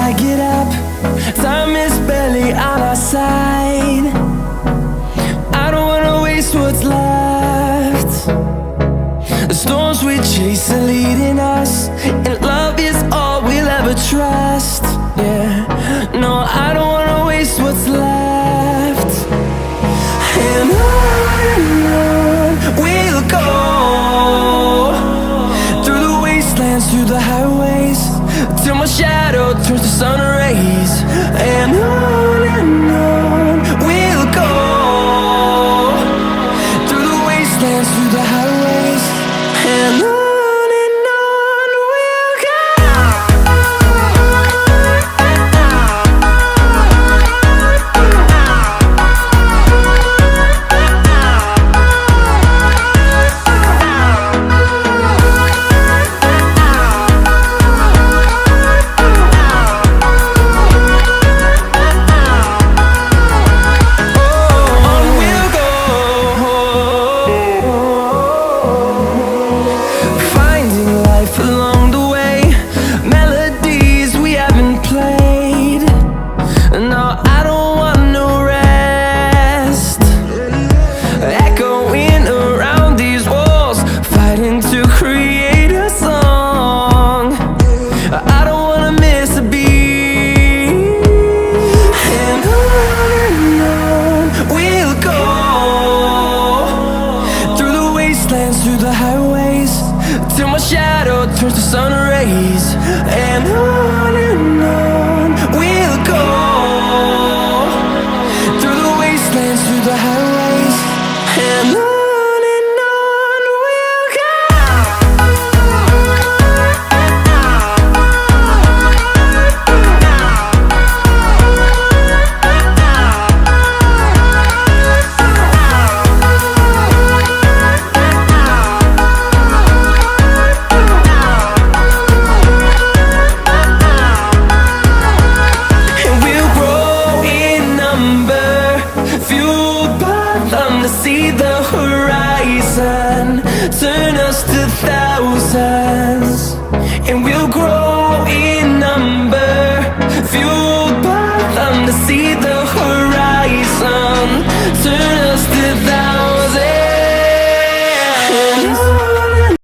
I get up, time is barely on our side. I don't wanna waste what's left. The storms we chase are leading us, and love is all we'll ever trust. Yeah, no, I don't wanna waste what's left. And on we'll go, through the wastelands, through the highways, till my shadow turns to sun rays. And on we'll go, through the wastelands, through the highways, and on we'll go. Along the way, melodies we haven't played. No, I don't want no rest. Echoing around these walls, fighting to create a song. I don't wanna miss a beat. And on we'll go, through the wastelands, through the highways, till my shadow turns to sun rays. And on we'll go, through the wastelands, through the highways, and on we'll go. See the horizon turn us to thousands, and we'll grow in number, fuel